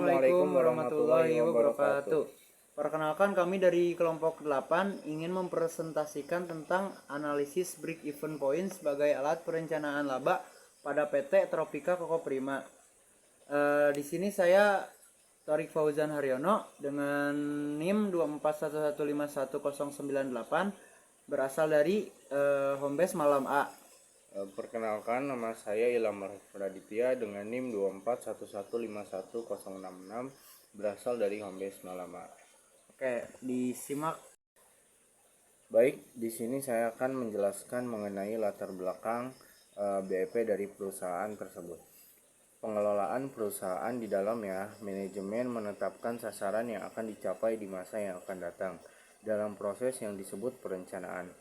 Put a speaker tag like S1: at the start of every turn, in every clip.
S1: Assalamualaikum warahmatullahi wabarakatuh. Perkenalkan, kami dari kelompok 8 ingin mempresentasikan tentang analisis break even point sebagai alat perencanaan laba pada PT Tropika Koko Prima. Di sini saya Torik Fauzan Haryono dengan NIM 241151098 berasal dari Homebase Malam A.
S2: Perkenalkan, nama saya Ilham Raditya dengan NIM 241151066 berasal dari Homebase Malama.
S1: Oke, disimak.
S2: Baik, di sini saya akan menjelaskan mengenai latar belakang BEP dari perusahaan tersebut. Pengelolaan perusahaan di dalamnya, manajemen menetapkan sasaran yang akan dicapai di masa yang akan datang dalam proses yang disebut perencanaan.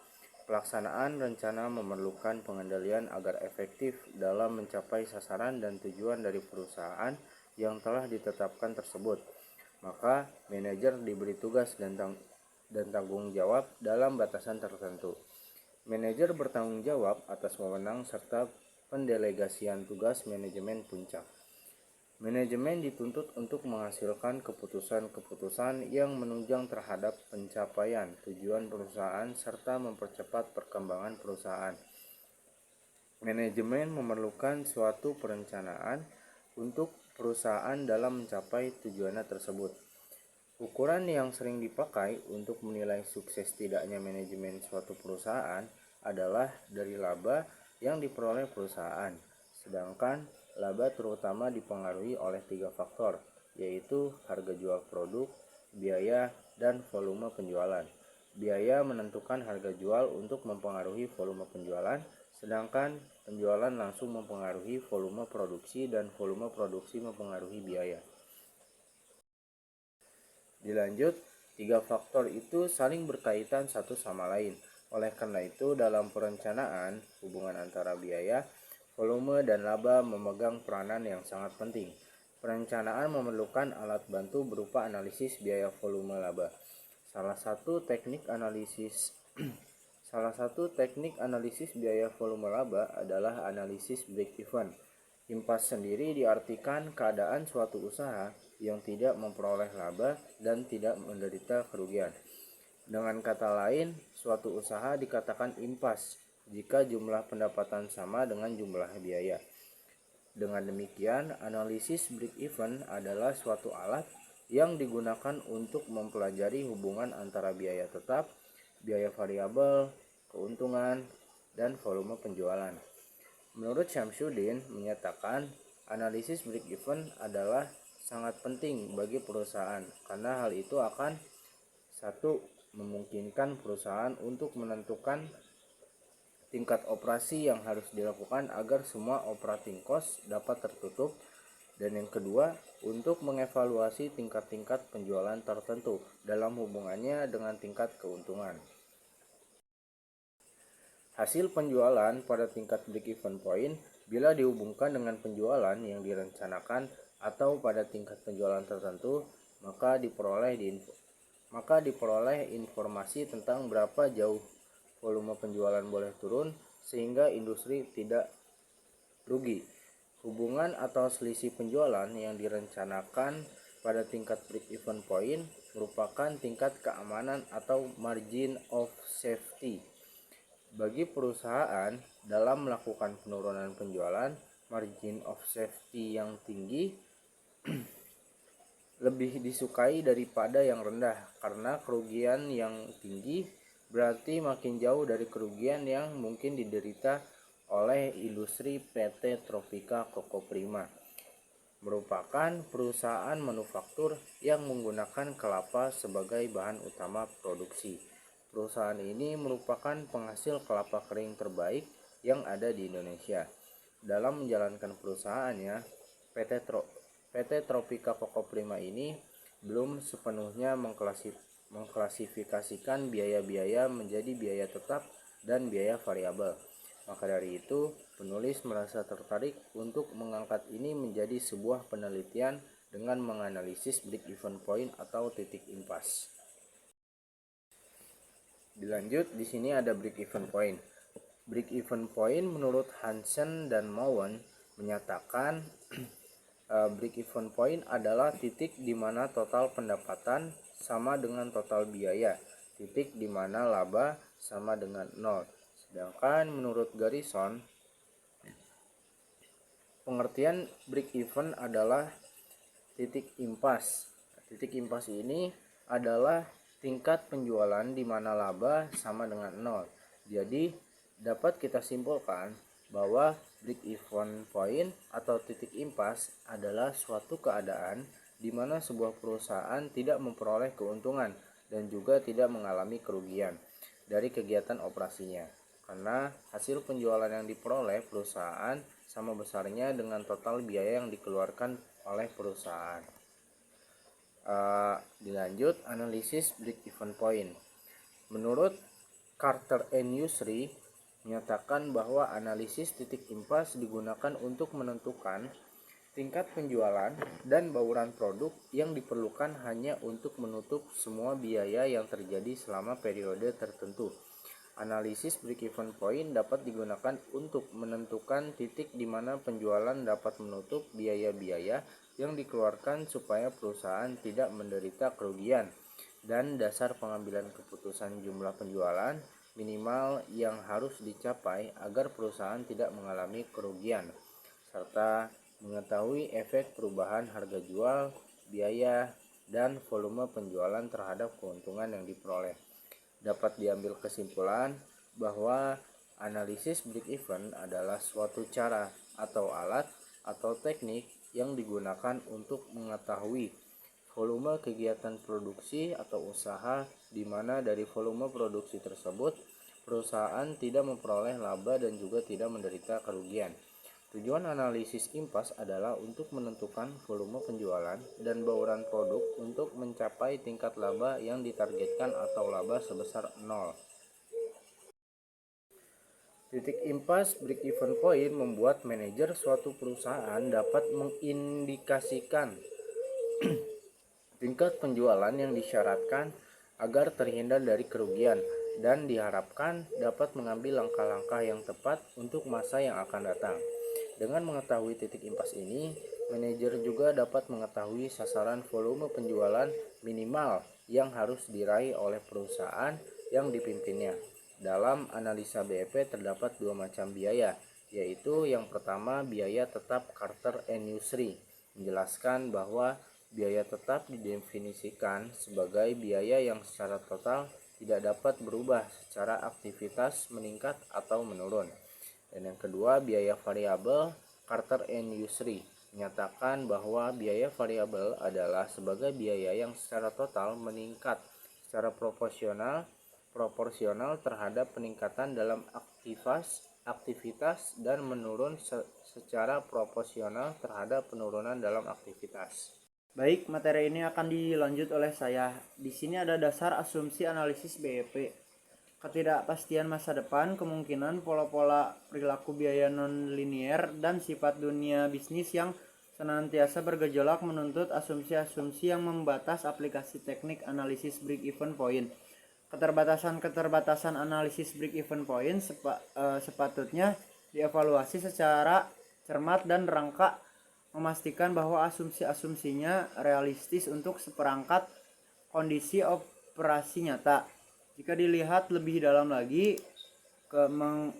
S2: Pelaksanaan rencana memerlukan pengendalian agar efektif dalam mencapai sasaran dan tujuan dari perusahaan yang telah ditetapkan tersebut. Maka, manajer diberi tugas dan tanggung jawab dalam batasan tertentu. Manajer bertanggung jawab atas wewenang serta pendelegasian tugas manajemen puncak. Manajemen dituntut untuk menghasilkan keputusan-keputusan yang menunjang terhadap pencapaian tujuan perusahaan serta mempercepat perkembangan perusahaan. Manajemen memerlukan suatu perencanaan untuk perusahaan dalam mencapai tujuannya tersebut. Ukuran yang sering dipakai untuk menilai sukses tidaknya manajemen suatu perusahaan adalah dari laba yang diperoleh perusahaan. Sedangkan laba terutama dipengaruhi oleh 3 faktor, yaitu harga jual produk, biaya, dan volume penjualan. Biaya menentukan harga jual untuk mempengaruhi volume penjualan, sedangkan penjualan langsung mempengaruhi volume produksi dan volume produksi mempengaruhi biaya. Dilanjut, 3 faktor itu saling berkaitan satu sama lain. Oleh karena itu, dalam perencanaan, hubungan antara biaya, volume, dan laba memegang peranan yang sangat penting. Perencanaan memerlukan alat bantu berupa analisis biaya volume laba. Salah satu teknik analisis biaya volume laba adalah analisis break even. Impas sendiri diartikan keadaan suatu usaha yang tidak memperoleh laba dan tidak menderita kerugian. Dengan kata lain, suatu usaha dikatakan impas jika jumlah pendapatan sama dengan jumlah biaya. Dengan demikian, analisis break even adalah suatu alat yang digunakan untuk mempelajari hubungan antara biaya tetap, biaya variabel, keuntungan, dan volume penjualan. Menurut Syamsuddin menyatakan, analisis break even adalah sangat penting bagi perusahaan karena hal itu akan satu, memungkinkan perusahaan untuk menentukan tingkat operasi yang harus dilakukan agar semua operating cost dapat tertutup, dan yang kedua, untuk mengevaluasi tingkat-tingkat penjualan tertentu dalam hubungannya dengan tingkat keuntungan. Hasil penjualan pada tingkat break-even point bila dihubungkan dengan penjualan yang direncanakan atau pada tingkat penjualan tertentu, maka diperoleh informasi tentang berapa jauh volume penjualan boleh turun sehingga industri tidak rugi. Hubungan atau selisih penjualan yang direncanakan pada tingkat break-even point merupakan tingkat keamanan atau margin of safety bagi perusahaan dalam melakukan penurunan penjualan. Margin of safety yang tinggi lebih disukai daripada yang rendah karena kerugian yang tinggi berarti makin jauh dari kerugian yang mungkin diderita oleh industri PT Tropika Koko Prima. Merupakan perusahaan manufaktur yang menggunakan kelapa sebagai bahan utama produksi. Perusahaan ini merupakan penghasil kelapa kering terbaik yang ada di Indonesia. Dalam menjalankan perusahaannya, PT Tropika Koko Prima ini belum sepenuhnya mengklasifikasikan biaya-biaya menjadi biaya tetap dan biaya variabel. Maka dari itu, penulis merasa tertarik untuk mengangkat ini menjadi sebuah penelitian dengan menganalisis break-even point atau titik impas. Dilanjut, di sini ada break-even point. Break-even point menurut Hansen dan Mowen menyatakan Break even point adalah titik di mana total pendapatan sama dengan total biaya, titik di mana laba sama dengan 0. Sedangkan menurut Garrison, pengertian break even adalah titik impas. Titik impas ini adalah tingkat penjualan di mana laba sama dengan 0. Jadi dapat kita simpulkan bahwa break even point atau titik impas adalah suatu keadaan di mana sebuah perusahaan tidak memperoleh keuntungan dan juga tidak mengalami kerugian dari kegiatan operasinya, karena hasil penjualan yang diperoleh perusahaan sama besarnya dengan total biaya yang dikeluarkan oleh perusahaan. Dilanjut analisis break even point. Menurut Carter and Usry menyatakan bahwa analisis titik impas digunakan untuk menentukan tingkat penjualan dan bauran produk yang diperlukan hanya untuk menutup semua biaya yang terjadi selama periode tertentu. Analisis break-even point dapat digunakan untuk menentukan titik di mana penjualan dapat menutup biaya-biaya yang dikeluarkan supaya perusahaan tidak menderita kerugian, dan dasar pengambilan keputusan jumlah penjualan minimal yang harus dicapai agar perusahaan tidak mengalami kerugian, serta mengetahui efek perubahan harga jual, biaya, dan volume penjualan terhadap keuntungan yang diperoleh. Dapat diambil kesimpulan bahwa analisis break-even adalah suatu cara atau alat atau teknik yang digunakan untuk mengetahui volume kegiatan produksi atau usaha di mana dari volume produksi tersebut perusahaan tidak memperoleh laba dan juga tidak menderita kerugian. Tujuan analisis impas adalah untuk menentukan volume penjualan dan bauran produk untuk mencapai tingkat laba yang ditargetkan atau laba sebesar 0. Titik impas break-even point membuat manajer suatu perusahaan dapat mengindikasikan tingkat penjualan yang disyaratkan agar terhindar dari kerugian dan diharapkan dapat mengambil langkah-langkah yang tepat untuk masa yang akan datang. Dengan mengetahui titik impas ini, manajer juga dapat mengetahui sasaran volume penjualan minimal yang harus diraih oleh perusahaan yang dipimpinnya. Dalam analisa BEP terdapat dua macam biaya, yaitu yang pertama biaya tetap Carter and Usry menjelaskan bahwa biaya tetap didefinisikan sebagai biaya yang secara total tidak dapat berubah secara aktivitas meningkat atau menurun. Dan yang kedua, biaya variabel Carter and Usry menyatakan bahwa biaya variabel adalah sebagai biaya yang secara total meningkat secara proporsional terhadap peningkatan dalam aktivitas dan menurun secara proporsional terhadap penurunan dalam aktivitas.
S1: Baik, materi ini akan dilanjut oleh saya. Di sini ada dasar asumsi analisis BEP. Ketidakpastian masa depan, kemungkinan pola-pola perilaku biaya non-linier, dan sifat dunia bisnis yang senantiasa bergejolak menuntut asumsi-asumsi yang membatas aplikasi teknik analisis break-even point. Keterbatasan analisis break-even point sepatutnya dievaluasi secara cermat dan rangka memastikan bahwa asumsi-asumsinya realistis untuk seperangkat kondisi operasi nyata. Jika dilihat lebih dalam lagi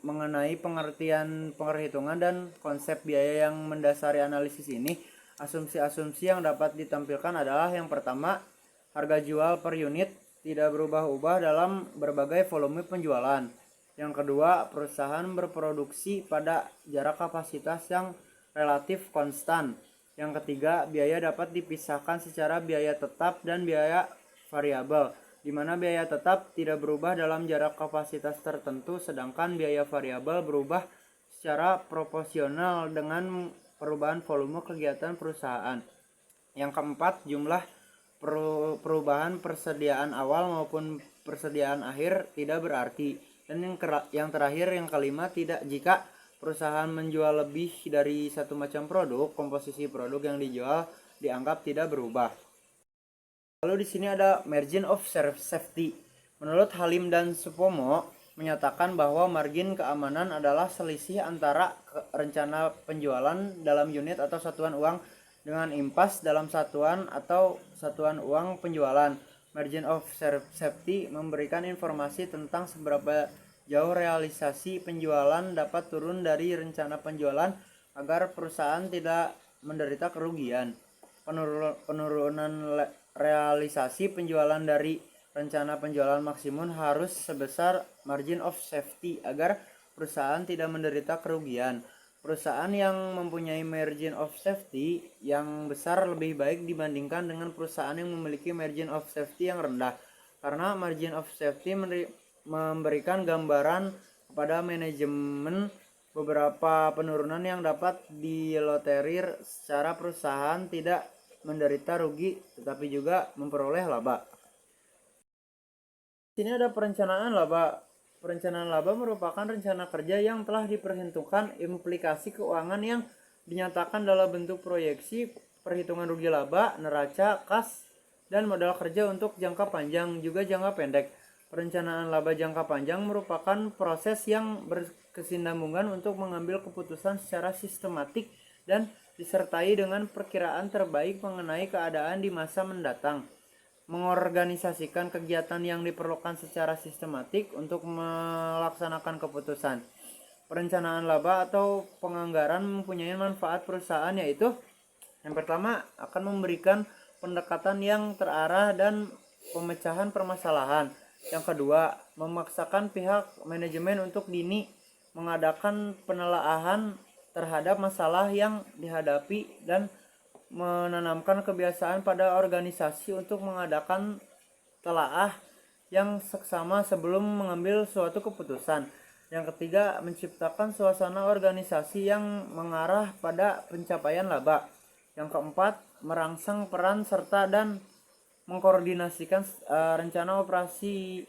S1: mengenai pengertian perhitungan dan konsep biaya yang mendasari analisis ini, asumsi-asumsi yang dapat ditampilkan adalah yang pertama, harga jual per unit tidak berubah-ubah dalam berbagai volume penjualan. Yang kedua, perusahaan berproduksi pada jarak kapasitas yang relatif konstan. Yang ketiga, biaya dapat dipisahkan secara biaya tetap dan biaya variabel, di mana biaya tetap tidak berubah dalam jarak kapasitas tertentu, sedangkan biaya variabel berubah secara proporsional dengan perubahan volume kegiatan perusahaan. Yang keempat, jumlah perubahan persediaan awal maupun persediaan akhir tidak berarti. Dan yang terakhir, yang kelima, tidak jika perusahaan menjual lebih dari satu macam produk, komposisi produk yang dijual dianggap tidak berubah. Lalu di sini ada margin of safety. Menurut Halim dan Supomo menyatakan bahwa margin keamanan adalah selisih antara rencana penjualan dalam unit atau satuan uang dengan impas dalam satuan atau satuan uang penjualan. Margin of safety memberikan informasi tentang seberapa jauh realisasi penjualan dapat turun dari rencana penjualan agar perusahaan tidak menderita kerugian. Penurunan realisasi penjualan dari rencana penjualan maksimum harus sebesar margin of safety agar perusahaan tidak menderita kerugian. Perusahaan yang mempunyai margin of safety yang besar lebih baik dibandingkan dengan perusahaan yang memiliki margin of safety yang rendah, karena margin of safety memberikan gambaran kepada manajemen beberapa penurunan yang dapat diloterir secara perusahaan tidak menderita rugi tetapi juga memperoleh laba. Sini ada perencanaan laba. Perencanaan laba merupakan rencana kerja yang telah diperhitungkan implikasi keuangan yang dinyatakan dalam bentuk proyeksi, perhitungan rugi laba, neraca, kas, dan modal kerja untuk jangka panjang juga jangka pendek. Perencanaan laba jangka panjang merupakan proses yang berkesinambungan untuk mengambil keputusan secara sistematik dan disertai dengan perkiraan terbaik mengenai keadaan di masa mendatang. Mengorganisasikan kegiatan yang diperlukan secara sistematik untuk melaksanakan keputusan. Perencanaan laba atau penganggaran mempunyai manfaat perusahaan, yaitu yang pertama akan memberikan pendekatan yang terarah dan pemecahan permasalahan. Yang kedua, memaksakan pihak manajemen untuk dini mengadakan penelaahan terhadap masalah yang dihadapi dan menanamkan kebiasaan pada organisasi untuk mengadakan telaah yang seksama sebelum mengambil suatu keputusan. Yang ketiga, menciptakan suasana organisasi yang mengarah pada pencapaian laba. Yang keempat, merangsang peran serta dan mengkoordinasikan rencana operasi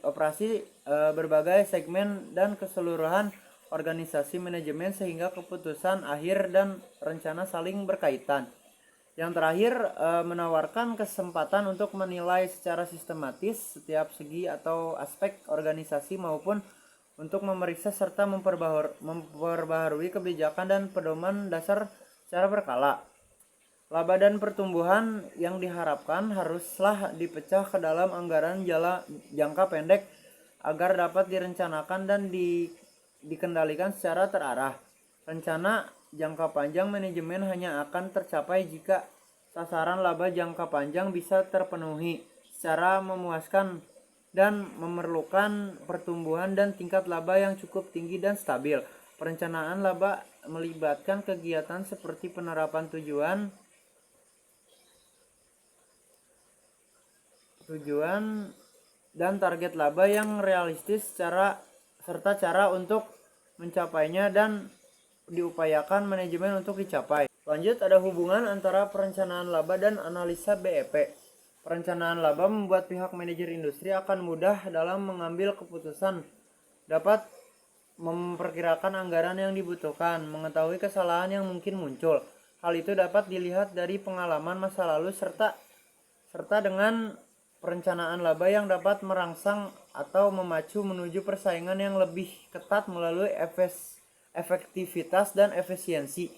S1: berbagai segmen dan keseluruhan organisasi manajemen sehingga keputusan akhir dan rencana saling berkaitan. Yang terakhir, menawarkan kesempatan untuk menilai secara sistematis setiap segi atau aspek organisasi maupun untuk memeriksa serta memperbaharui kebijakan dan pedoman dasar secara berkala. Laba dan pertumbuhan yang diharapkan haruslah dipecah ke dalam anggaran jangka pendek agar dapat direncanakan dan dikendalikan secara terarah. Rencana jangka panjang manajemen hanya akan tercapai jika sasaran laba jangka panjang bisa terpenuhi secara memuaskan dan memerlukan pertumbuhan dan tingkat laba yang cukup tinggi dan stabil. Perencanaan laba melibatkan kegiatan seperti penerapan tujuan dan target laba yang realistis serta cara untuk mencapainya dan diupayakan manajemen untuk dicapai. Lanjut, ada hubungan antara perencanaan laba dan analisa BEP. Perencanaan laba membuat pihak manajer industri akan mudah dalam mengambil keputusan, dapat memperkirakan anggaran yang dibutuhkan, mengetahui kesalahan yang mungkin muncul. Hal itu dapat dilihat dari pengalaman masa lalu serta dengan perencanaan laba yang dapat merangsang atau memacu menuju persaingan yang lebih ketat melalui efektivitas dan efisiensi.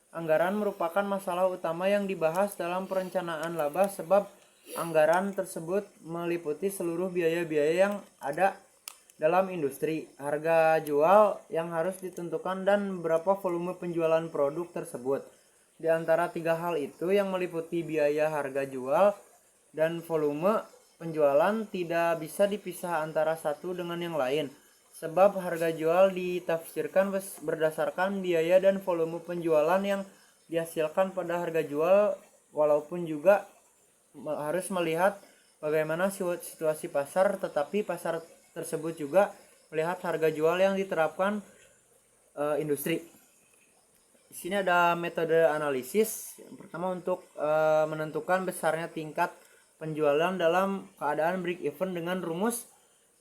S1: Anggaran merupakan masalah utama yang dibahas dalam perencanaan laba sebab anggaran tersebut meliputi seluruh biaya-biaya yang ada dalam industri, harga jual yang harus ditentukan dan berapa volume penjualan produk tersebut. Di antara tiga hal itu yang meliputi biaya, harga jual, dan volume penjualan tidak bisa dipisah antara satu dengan yang lain. Sebab harga jual ditafsirkan berdasarkan biaya dan volume penjualan yang dihasilkan pada harga jual, walaupun juga harus melihat bagaimana situasi pasar, tetapi pasar tersebut juga melihat harga jual yang diterapkan industri. Di sini ada metode analisis. Yang pertama untuk menentukan besarnya tingkat penjualan dalam keadaan break even dengan rumus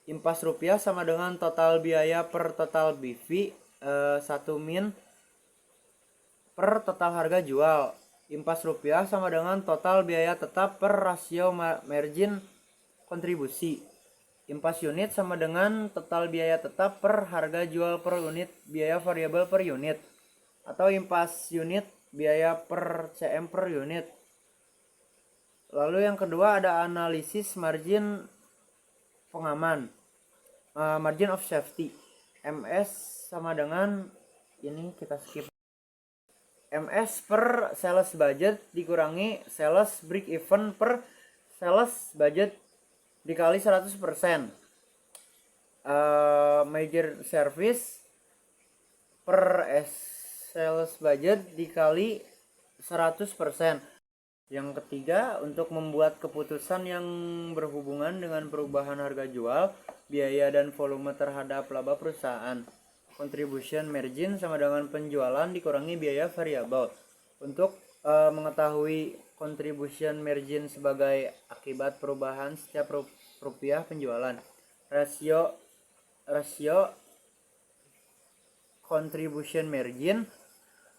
S1: impas rupiah sama dengan total biaya per total BV 1 min per total harga jual. Impas rupiah sama dengan total biaya tetap per rasio margin kontribusi. Impas unit sama dengan total biaya tetap per harga jual per unit biaya variabel per unit. Atau impas unit biaya per CM per unit. Lalu yang kedua ada analisis margin pengaman, margin of safety. MS sama dengan ini kita skip. MS per sales budget dikurangi sales break even per sales budget dikali 100%. Major service per sales budget dikali 100%. Yang ketiga, untuk membuat keputusan yang berhubungan dengan perubahan harga jual, biaya dan volume terhadap laba perusahaan. Contribution margin sama dengan penjualan dikurangi biaya variabel. Untuk mengetahui contribution margin sebagai akibat perubahan setiap rupiah penjualan, rasio contribution margin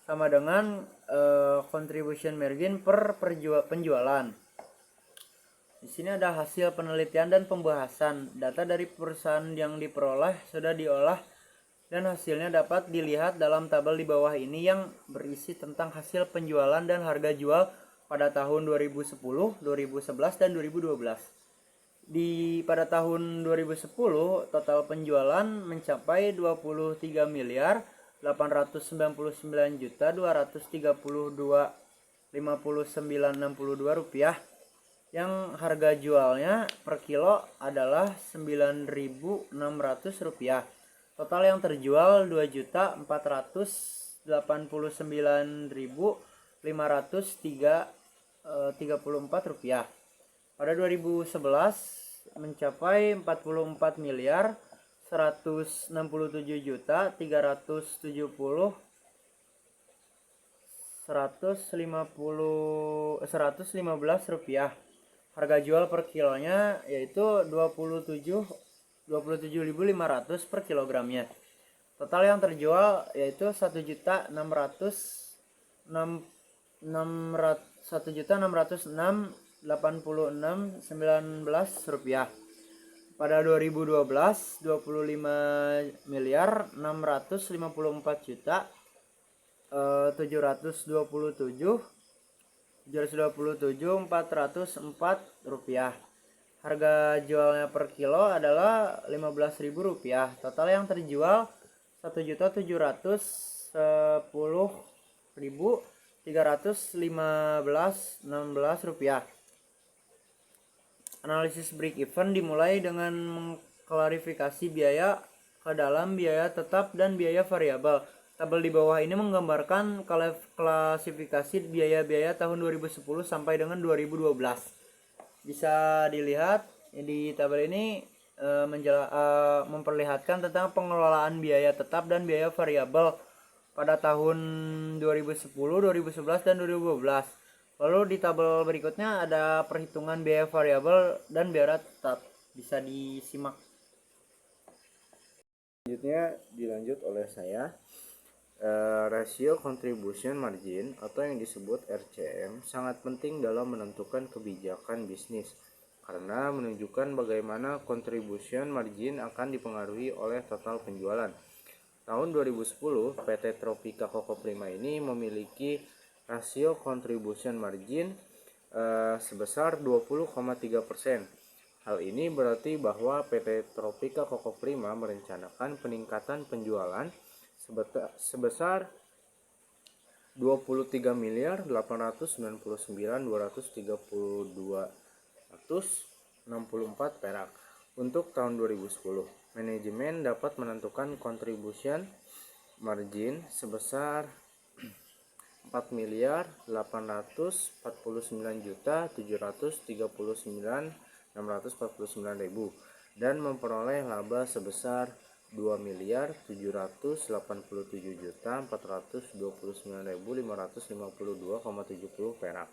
S1: sama dengan contribution margin per penjualan. Di sini ada hasil penelitian dan pembahasan. Data dari perusahaan yang diperoleh sudah diolah dan hasilnya dapat dilihat dalam tabel di bawah ini yang berisi tentang hasil penjualan dan harga jual pada tahun 2010, 2011 dan 2012. Pada tahun 2010 total penjualan mencapai 23 miliar 899 juta 232.5962 rupiah, yang harga jualnya per kilo adalah 9.600 rupiah. Total yang terjual 2.489.534 rupiah. Pada 2011 mencapai 44 miliar 167 juta 370 115 rupiah. Harga jual per kilonya yaitu 27.500 per kilogramnya. Total yang terjual yaitu 1.606.19 rupiah. Pada 2012 25 miliar 654 juta 727.404 rupiah. Harga jualnya per kilo adalah 15.000 rupiah. Total yang terjual 1.710.315.16 rupiah. Analisis break even dimulai dengan mengklarifikasi biaya ke dalam biaya tetap dan biaya variabel. Tabel di bawah ini menggambarkan klasifikasi biaya-biaya tahun 2010 sampai dengan 2012. Bisa dilihat di tabel ini memperlihatkan tentang pengelolaan biaya tetap dan biaya variabel pada tahun 2010, 2011 dan 2012. Lalu di tabel berikutnya ada perhitungan biaya variabel dan biaya tetap. Bisa disimak.
S2: Selanjutnya dilanjut oleh saya. Rasio contribution margin atau yang disebut RCM sangat penting dalam menentukan kebijakan bisnis karena menunjukkan bagaimana contribution margin akan dipengaruhi oleh total penjualan. Tahun 2010, PT Tropika Koko Prima ini memiliki rasio contribution margin sebesar 20,3%. Hal ini berarti bahwa PT Tropika Koko Prima merencanakan peningkatan penjualan sebesar 23 miliar 899.232.64 perak untuk tahun 2010. Manajemen dapat menentukan contribution margin sebesar 4 miliar 849.739.649.000 dan memperoleh laba sebesar 2 miliar 789.429.552,70 perak.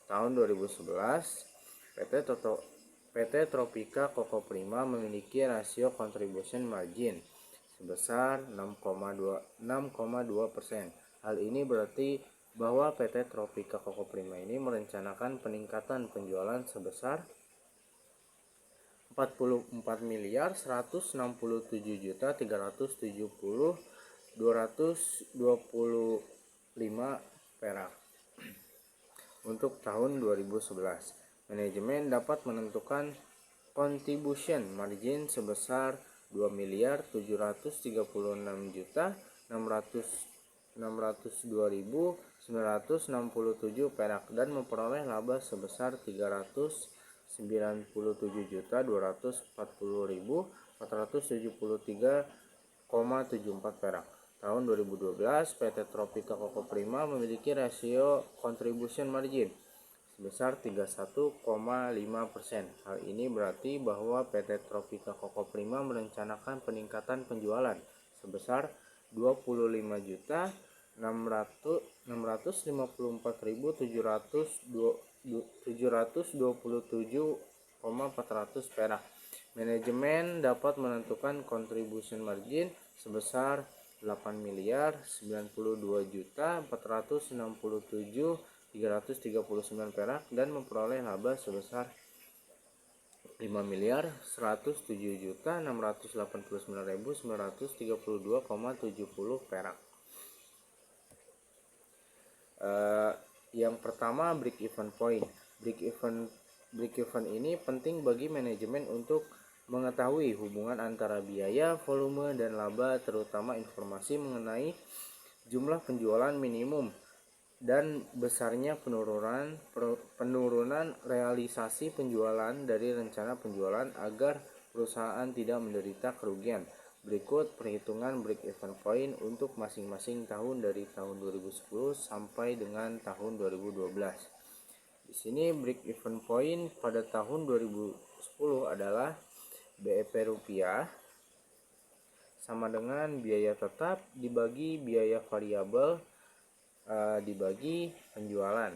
S2: Tahun 2011, PT Tropika Koko Prima memiliki rasio contribution margin sebesar 6,2%. Hal ini berarti bahwa PT Tropika Koko Prima ini merencanakan peningkatan penjualan sebesar 44 miliar 167.370.225 perak. Untuk tahun 2011, manajemen dapat menentukan contribution margin sebesar 2.736.602.967 perak dan memperoleh laba sebesar 397.240.473,74 perak. Tahun 2012, PT Tropika Koko Prima memiliki rasio contribution margin sebesar 31,5%. Hal ini berarti bahwa PT Tropika Koko Prima merencanakan peningkatan penjualan sebesar 25.654.727,400 perak. Manajemen dapat menentukan contribution margin sebesar 8.942.467.339 perak dan memperoleh laba sebesar 5.107.689.932,70 perak. Yang pertama, break even point. Break even ini penting bagi manajemen untuk mengetahui hubungan antara biaya, volume, dan laba, terutama informasi mengenai jumlah penjualan minimum dan besarnya penurunan realisasi penjualan dari rencana penjualan agar perusahaan tidak menderita kerugian. Berikut perhitungan break even point untuk masing-masing tahun dari tahun 2010 sampai dengan tahun 2012. Di sini break even point pada tahun 2010 adalah BEP rupiah sama dengan biaya tetap dibagi biaya variabel dibagi penjualan.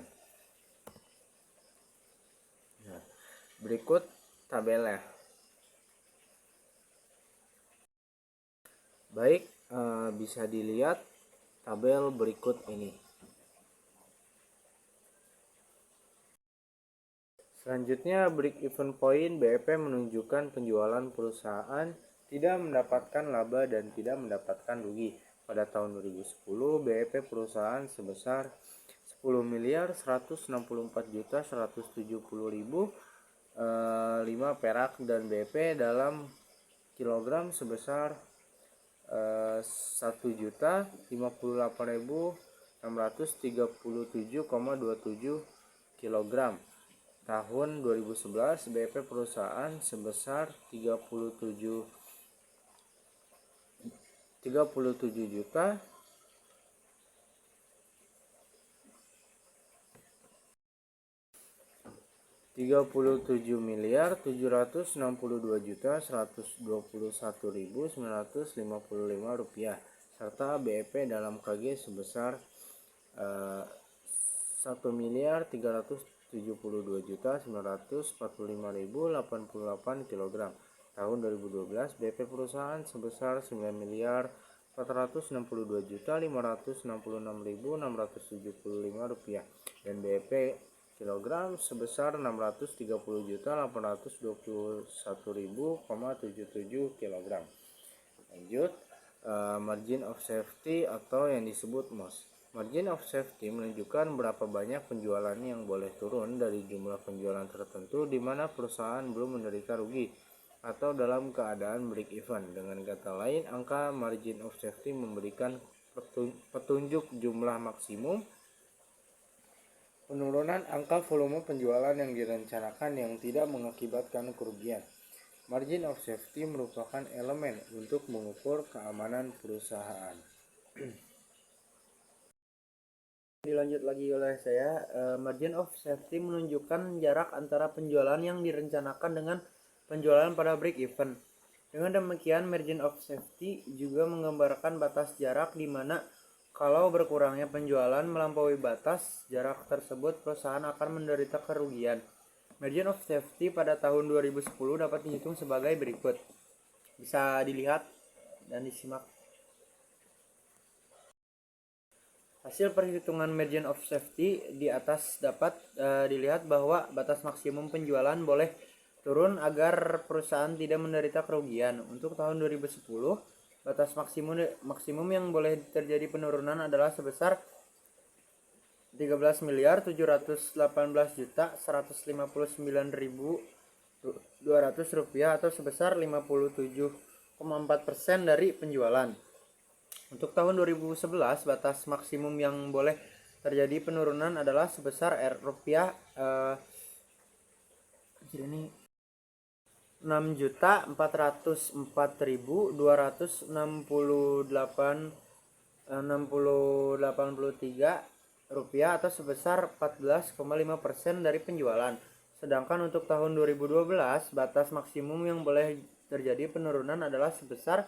S2: Nah, berikut tabelnya. Baik, bisa dilihat tabel berikut ini. Selanjutnya, break even point BEP menunjukkan penjualan perusahaan tidak mendapatkan laba dan tidak mendapatkan rugi. Pada tahun 2010, BEP perusahaan sebesar 10.164.170.005 perak dan BEP dalam kilogram sebesar 1.058.637,27 kilogram. Tahun 2011 BEP perusahaan sebesar 37 juta 37.762.121.955 rupiah serta BEP dalam KG sebesar 1.372.945.088 kg. Tahun 2012 BEP perusahaan sebesar 9.462.566.675 rupiah dan BEP kilogram sebesar 630.821.077 kg. Lanjut, margin of safety atau yang disebut MOS. Margin of safety menunjukkan berapa banyak penjualan yang boleh turun dari jumlah penjualan tertentu di mana perusahaan belum menderita rugi atau dalam keadaan break even. Dengan kata lain, angka margin of safety memberikan petunjuk jumlah maksimum penurunan angka volume penjualan yang direncanakan yang tidak mengakibatkan kerugian. Margin of safety merupakan elemen untuk mengukur keamanan perusahaan.
S1: Dilanjut lagi oleh saya, margin of safety menunjukkan jarak antara penjualan yang direncanakan dengan penjualan pada break even. Dengan demikian, margin of safety juga menggambarkan batas jarak di mana kalau berkurangnya penjualan melampaui batas jarak tersebut, perusahaan akan menderita kerugian. Margin of safety pada tahun 2010 dapat dihitung sebagai berikut. Bisa dilihat dan disimak. Hasil perhitungan margin of safety di atas dapat dilihat bahwa batas maksimum penjualan boleh turun agar perusahaan tidak menderita kerugian. Untuk tahun 2010, batas maksimum yang boleh terjadi penurunan adalah sebesar Rp13.118.159.200 atau sebesar 57,4% dari penjualan. Untuk tahun 2011 batas maksimum yang boleh terjadi penurunan adalah sebesar rupiah 6.404.268,6083 rupiah atau sebesar 14,5% dari penjualan. Sedangkan untuk tahun 2012 batas maksimum yang boleh terjadi penurunan adalah sebesar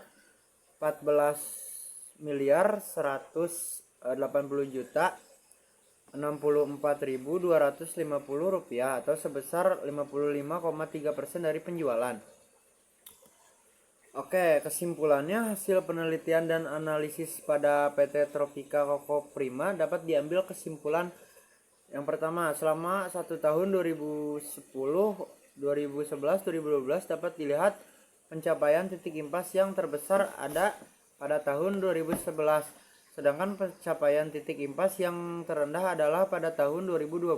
S1: 14.180.064.250 rupiah atau sebesar 55,3% dari penjualan. Oke, kesimpulannya hasil penelitian dan analisis pada PT Tropika Koko Prima dapat diambil kesimpulan yang pertama, selama 1 tahun 2010, 2011, 2012 dapat dilihat pencapaian titik impas yang terbesar ada pada tahun 2011, sedangkan pencapaian titik impas yang terendah adalah pada tahun 2012.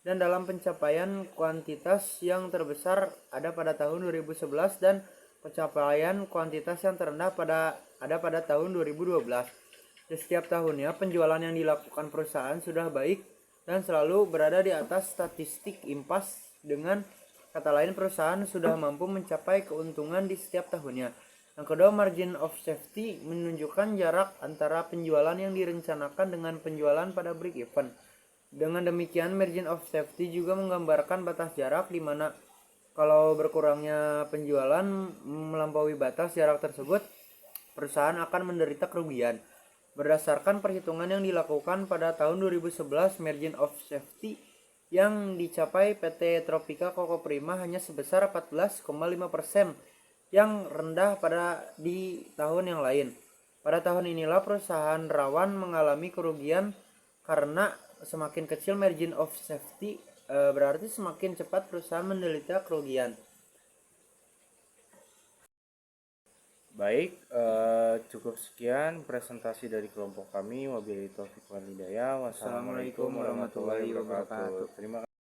S1: Dan dalam pencapaian kuantitas yang terbesar ada pada tahun 2011 dan pencapaian kuantitas yang terendah ada pada tahun 2012. Di setiap tahunnya penjualan yang dilakukan perusahaan sudah baik dan selalu berada di atas statistik impas. Dengan kata lain, perusahaan sudah mampu mencapai keuntungan di setiap tahunnya. Yang kedua, margin of safety menunjukkan jarak antara penjualan yang direncanakan dengan penjualan pada break even. Dengan demikian, margin of safety juga menggambarkan batas jarak di mana kalau berkurangnya penjualan melampaui batas jarak tersebut, perusahaan akan menderita kerugian. Berdasarkan perhitungan yang dilakukan pada tahun 2011, margin of safety yang dicapai PT Tropika Koko Prima hanya sebesar 14,5%, yang rendah di tahun yang lain. Pada tahun inilah perusahaan rawan mengalami kerugian karena semakin kecil margin of safety berarti semakin cepat perusahaan menderita kerugian.
S2: Baik, cukup sekian presentasi dari kelompok kami. Wabillahi taufiq wal hidayah. Wassalamualaikum warahmatullahi wabarakatuh. Terima kasih.